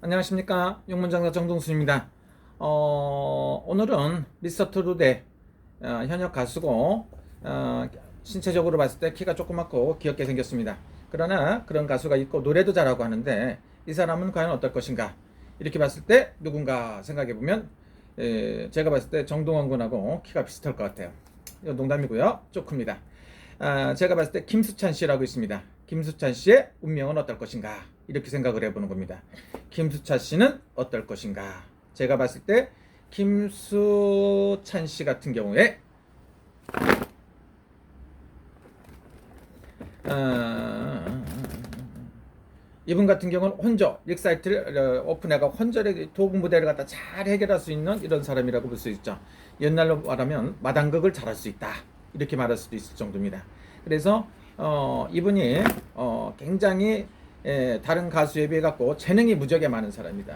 안녕하십니까, 영문장사 정동순입니다. 오늘은 미스터 루데 현역 가수고, 신체적으로 봤을 때 키가 조그맣고 귀엽게 생겼습니다. 그러나 그런 가수가 있고 노래도 잘하고 하는데 이 사람은 과연 어떨 것인가, 이렇게 봤을 때 누군가 생각해보면 제가 봤을 때 정동원 군하고 키가 비슷할 것 같아요. 이건 농담이고요, 좀 큽니다. 제가 봤을 때 김수찬 씨라고 있습니다. 김수찬 씨의 운명은 어떨 것인가, 이렇게 생각을 해보는 겁니다. 김수찬 씨는 어떨 것인가. 제가 봤을 때 김수찬 씨 같은 경우에 이분 같은 경우는 혼조, 릭사이트를 오픈해가 혼절의 도구 무대를 갖다 잘 해결할 수 있는 이런 사람이라고 볼 수 있죠. 옛날로 말하면 마당극을 잘할 수 있다, 이렇게 말할 수도 있을 정도입니다. 그래서 이분이 굉장히 다른 가수에 비해 갖고 재능이 무지하게 많은 사람이다.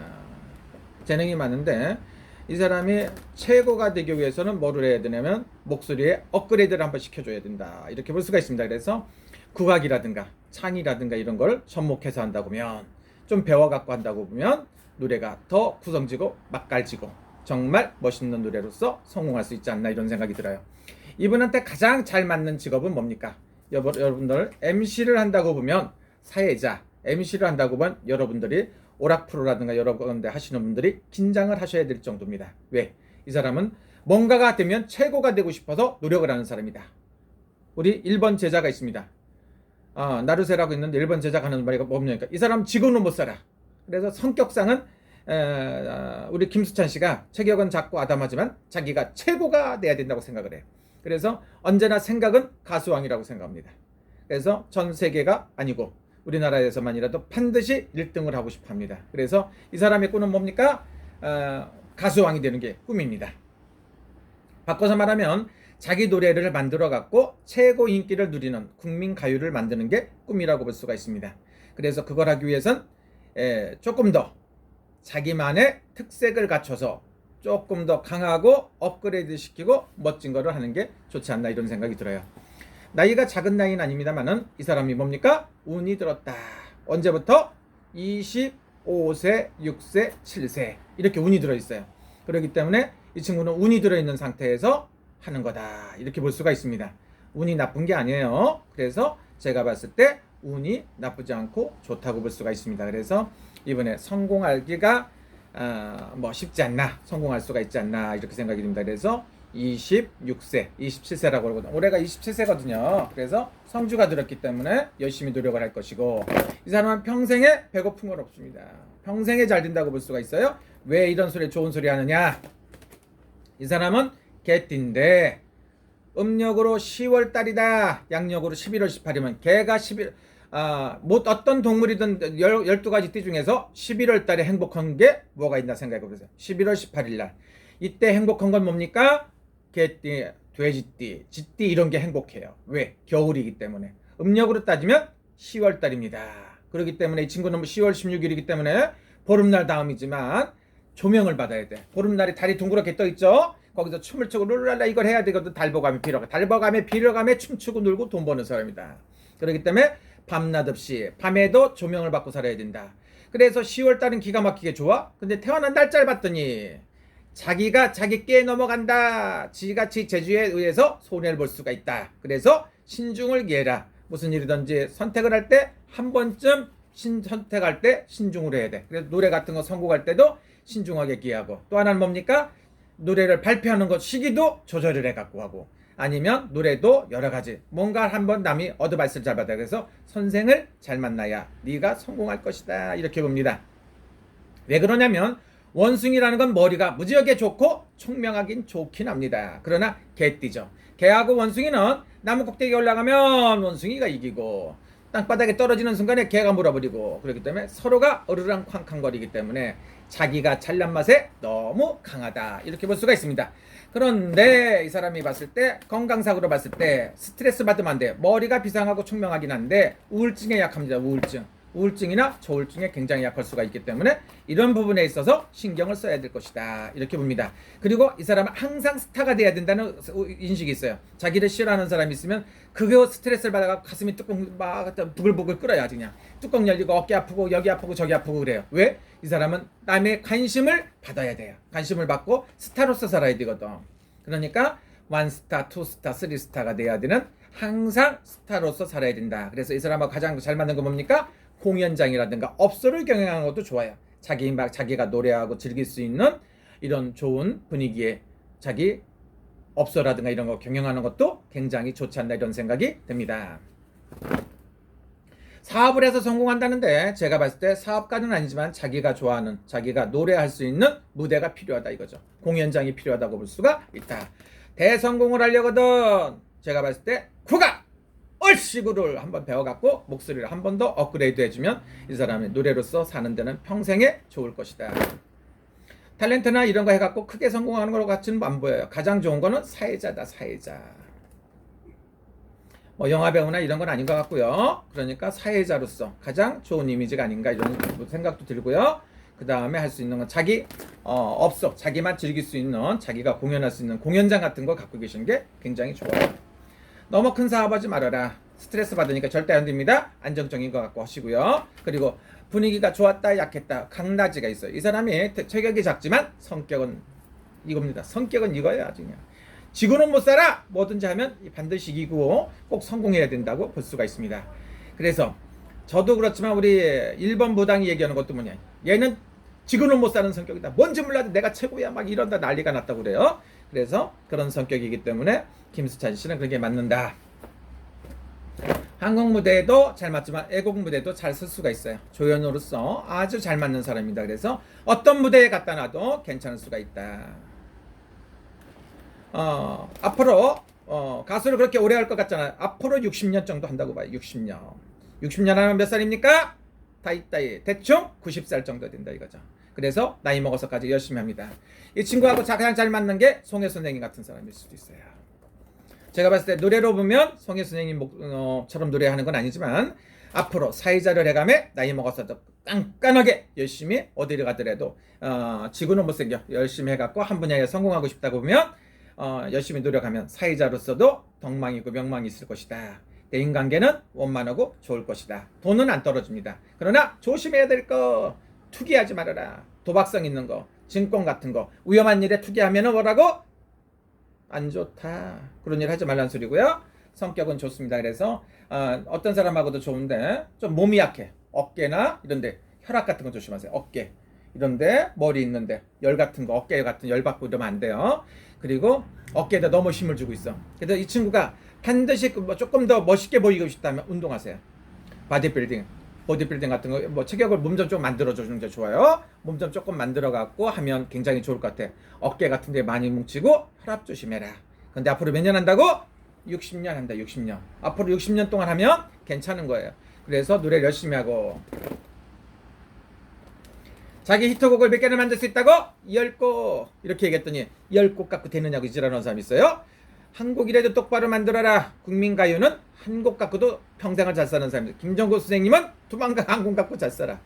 재능이 많은데 이 사람이 최고가 되기 위해서는 뭐를 해야 되냐면 목소리에 업그레이드를 한번 시켜줘야 된다, 이렇게 볼 수가 있습니다. 그래서 국악이라든가 창이라든가 이런 걸 접목해서 한다고 보면, 좀 배워갖고 한다고 보면 노래가 더 구성지고 맛깔지고 정말 멋있는 노래로서 성공할 수 있지 않나, 이런 생각이 들어요. 이분한테 가장 잘 맞는 직업은 뭡니까? 여러분들 MC를 한다고 보면, 사회자 MC를 한다고 보면 여러분들이 오락 프로라든가 여러 군데 하시는 분들이 긴장을 하셔야 될 정도입니다. 왜? 이 사람은 뭔가가 되면 최고가 되고 싶어서 노력을 하는 사람이다. 우리 1번 제자가 있습니다. 나루세라고 있는데 1번 제자가 하는 말이 뭡니까? 이 사람 지고는 못 살아. 그래서 성격상은 우리 김수찬 씨가 체격은 작고 아담하지만 자기가 최고가 돼야 된다고 생각을 해요. 그래서 언제나 생각은 가수왕이라고 생각합니다. 그래서 전 세계가 아니고 우리나라에서만이라도 반드시 1등을 하고 싶어 합니다. 그래서 이 사람의 꿈은 뭡니까? 가수왕이 되는 게 꿈입니다. 바꿔서 말하면 자기 노래를 만들어 갖고 최고 인기를 누리는 국민 가요를 만드는 게 꿈이라고 볼 수가 있습니다. 그래서 그걸 하기 위해선 조금 더 자기만의 특색을 갖춰서 조금 더 강하고 업그레이드 시키고 멋진 거를 하는 게 좋지 않나, 이런 생각이 들어요. 나이가 작은 나이는 아닙니다만은 이 사람이 뭡니까? 운이 들었다. 언제부터? 25세, 6세, 7세 이렇게 운이 들어있어요. 그렇기 때문에 이 친구는 운이 들어있는 상태에서 하는 거다, 이렇게 볼 수가 있습니다. 운이 나쁜 게 아니에요. 그래서 제가 봤을 때 운이 나쁘지 않고 좋다고 볼 수가 있습니다. 그래서 이번에 성공하기가 쉽지 않나, 성공할 수가 있지 않나, 이렇게 생각이 듭니다. 그래서 26세, 27세라고 그러거든요. 올해가 27세거든요. 그래서 성주가 들었기 때문에 열심히 노력을 할 것이고, 이 사람은 평생에 배고픈 건 없습니다. 평생에 잘 된다고 볼 수가 있어요. 왜 이런 소리, 좋은 소리 하느냐? 이 사람은 개띠인데 음력으로 10월 달이다, 양력으로 11월 18일이면 개가 11, 어떤 동물이든 12가지 띠 중에서 11월 달에 행복한 게 뭐가 있나 생각해 보세요. 11월 18일 날. 이때 행복한 건 뭡니까? 개띠, 돼지띠, 쥐띠 이런 게 행복해요. 왜? 겨울이기 때문에. 음력으로 따지면 10월 달입니다. 그렇기 때문에 이 친구는 10월 16일이기 때문에 보름날 다음이지만 조명을 받아야 돼. 보름날이 달이 둥그렇게 떠 있죠? 거기서 춤을 추고 룰랄라 이걸 해야 되거든. 달보감에 빌어감에 춤추고 놀고 돈 버는 사람이다. 그렇기 때문에 밤낮 없이 밤에도 조명을 받고 살아야 된다. 그래서 10월 달은 기가 막히게 좋아. 근데 태어난 날짜를 봤더니 자기가 자기 깨 넘어간다. 지같이 재주에 의해서 손해를 볼 수가 있다. 그래서 신중을 기해라. 무슨 일이든지 선택을 할 때 한 번쯤 선택할 때 신중을 해야 돼. 그래서 노래 같은 거 선곡할 때도 신중하게 기하고, 또 하나는 뭡니까? 노래를 발표하는 것 시기도 조절을 해갖고 하고, 아니면 노래도 여러 가지 뭔가 한번 남이 어드바이스를 잘 받아야, 그래서 선생을 잘 만나야 네가 성공할 것이다, 이렇게 봅니다. 왜 그러냐면 원숭이라는 건 머리가 무지하게 좋고 총명하긴 좋긴 합니다. 그러나 개띠죠. 개하고 원숭이는 나무 꼭대기에 올라가면 원숭이가 이기고 땅바닥에 떨어지는 순간에 개가 물어버리고, 그렇기 때문에 서로가 어르랑 쾅쾅거리기 때문에 자기가 잘난 맛에 너무 강하다, 이렇게 볼 수가 있습니다. 그런데 이 사람이 봤을 때, 건강상으로 봤을 때 스트레스 받으면 안 돼요. 머리가 비상하고 총명하긴 한데 우울증에 약합니다. 우울증. 우울증이나 조울증에 굉장히 약할 수가 있기 때문에 이런 부분에 있어서 신경을 써야 될 것이다. 이렇게 봅니다. 그리고 이 사람은 항상 스타가 돼야 된다는 인식이 있어요. 자기를 싫어하는 사람이 있으면 그거 스트레스를 받아가 가슴이 뚜껑 막 부글부글 끓어요. 아주 그냥 뚜껑 열리고 어깨 아프고 여기 아프고 저기 아프고 그래요. 왜? 이 사람은 남의 관심을 받아야 돼요. 관심을 받고 스타로서 살아야 되거든. 그러니까 원스타, 투스타, 쓰리스타가 돼야 되는 항상 스타로서 살아야 된다. 그래서 이 사람하고 가장 잘 맞는 건 뭡니까? 공연장이라든가 업소를 경영하는 것도 좋아요. 자기가 노래하고 즐길 수 있는 이런 좋은 분위기에 자기 업소라든가 이런 거 경영하는 것도 굉장히 좋지 않나 이런 생각이 듭니다. 사업을 해서 성공한다는데 제가 봤을 때 사업가는 아니지만 자기가 좋아하는 자기가 노래할 수 있는 무대가 필요하다 이거죠. 공연장이 필요하다고 볼 수가 있다. 대성공을 하려거든 제가 봤을 때 국악 얼씨구를 한번 배워갖고 목소리를 한 번 더 업그레이드 해주면 이 사람의 노래로서 사는 데는 평생에 좋을 것이다. 탤런트나 이런 거 해갖고 크게 성공하는 것 같지는 안 보여요. 가장 좋은 거는 사회자다. 사회자. 뭐 영화배우나 이런 건 아닌 것 같고요. 그러니까 사회자로서 가장 좋은 이미지가 아닌가 이런 생각도 들고요. 그 다음에 할 수 있는 건 자기 업소 자기만 즐길 수 있는 자기가 공연할 수 있는 공연장 같은 거 갖고 계시는 게 굉장히 좋아요. 너무 큰 사업하지 말아라. 스트레스 받으니까 절대 안 됩니다. 안정적인 거 갖고 하시고요. 그리고 분위기가 좋았다 약했다 강나지가 있어요. 이 사람이 체격이 작지만 성격은 이겁니다. 성격은 이거예요. 아주 그냥 지구는 못 살아 뭐든지 하면 반드시 이기고 꼭 성공해야 된다고 볼 수가 있습니다. 그래서 저도 그렇지만 우리 1번 부당이 얘기하는 것도 뭐냐, 얘는 지구는 못 사는 성격이다. 뭔지 몰라도 내가 최고야 막 이런다 난리가 났다고 그래요. 그래서 그런 성격이기 때문에 김수찬 씨는 그게 맞는다. 한국 무대에도 잘 맞지만 애국 무대도 잘 쓸 수가 있어요. 조연으로서 아주 잘 맞는 사람입니다. 그래서 어떤 무대에 갖다 놔도 괜찮을 수가 있다. 앞으로 가수를 그렇게 오래 할 것 같잖아요. 앞으로 60년 정도 한다고 봐요. 60년 하면 몇 살입니까? 다이다이 대충 90살 정도 된다 이거죠. 그래서 나이 먹어서까지 열심히 합니다. 이 친구하고 가장 잘 맞는 게 송혜 선생님 같은 사람일 수도 있어요. 제가 봤을 때 노래로 보면 송혜 선생님처럼 노래하는 건 아니지만 앞으로 사회자를 해가며 나이 먹어서도 깐깐하게 열심히 어디를 가더라도 지구는 못생겨 열심히 해갖고 한 분야에 성공하고 싶다고 보면 열심히 노력하면 사회자로서도 덕망이고 명망이 있을 것이다. 대인관계는 원만하고 좋을 것이다. 돈은 안 떨어집니다. 그러나 조심해야 될 거 투기하지 말아라. 도박성 있는 거 증권 같은 거 위험한 일에 투기하면 뭐라고? 안 좋다. 그런 일 하지 말라는 소리고요. 성격은 좋습니다. 그래서 어떤 사람하고도 좋은데 좀 몸이 약해. 어깨나 이런데 혈압 같은 거 조심하세요. 어깨 이런데 머리 있는데 열 같은 거 어깨 같은 열 받고 이러면 안 돼요. 그리고 어깨에다 너무 힘을 주고 있어. 그래서 이 친구가 반드시 조금 더 멋있게 보이고 싶다면 운동하세요. 보디빌딩 같은 거 체격을 몸 좀 만들어 주는 게 좋아요. 몸 좀 조금 만들어 갖고 하면 굉장히 좋을 것 같아. 어깨 같은 데 많이 뭉치고 혈압 조심해라. 근데 앞으로 몇 년 한다고? 60년 한다. 60년. 앞으로 60년 동안 하면 괜찮은 거예요. 그래서 노래 열심히 하고 자기 히트곡을 몇 개나 만들 수 있다고? 10곡 이렇게 얘기했더니 10곡 갖고 되느냐고 이지랄하는 사람이 있어요. 한 곡이라도 똑바로 만들어라. 국민가요는 한 곡 갖고도 평생을 잘 사는 사람들. 김정구 선생님은 두만강 한 곡 갖고 잘 살아.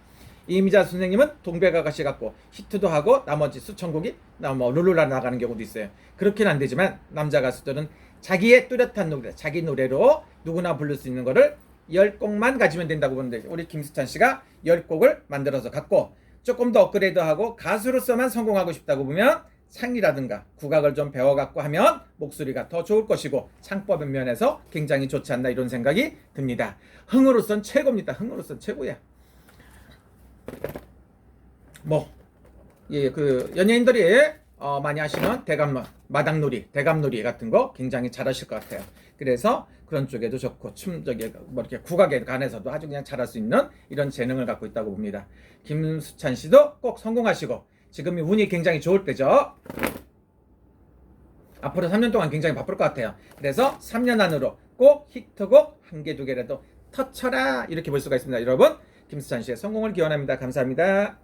이미자 선생님은 동백아가씨 갖고 히트도 하고 나머지 수천 곡이 룰루라 나가는 경우도 있어요. 그렇게는 안 되지만 남자 가수들은 자기의 뚜렷한 노래, 자기 노래로 누구나 부를 수 있는 거를 10곡만 가지면 된다고 보는데 우리 김수찬 씨가 10곡을 만들어서 갖고 조금 더 업그레이드하고 가수로서만 성공하고 싶다고 보면 창이라든가 국악을 좀 배워갖고 하면 목소리가 더 좋을 것이고 창법 면에서 굉장히 좋지 않나 이런 생각이 듭니다. 흥으로선 최고입니다. 흥으로선 최고야. 연예인들이 많이 하시는 마당놀이, 대감놀이 같은 거 굉장히 잘하실 것 같아요. 그래서 그런 쪽에도 좋고 이렇게 국악에 관해서도 아주 그냥 잘할 수 있는 이런 재능을 갖고 있다고 봅니다. 김수찬 씨도 꼭 성공하시고 지금이 운이 굉장히 좋을 때죠. 앞으로 3년 동안 굉장히 바쁠 것 같아요. 그래서 3년 안으로 꼭 히트곡 한 개, 두 개라도 터쳐라 이렇게 볼 수가 있습니다. 여러분 김수찬 씨의 성공을 기원합니다. 감사합니다.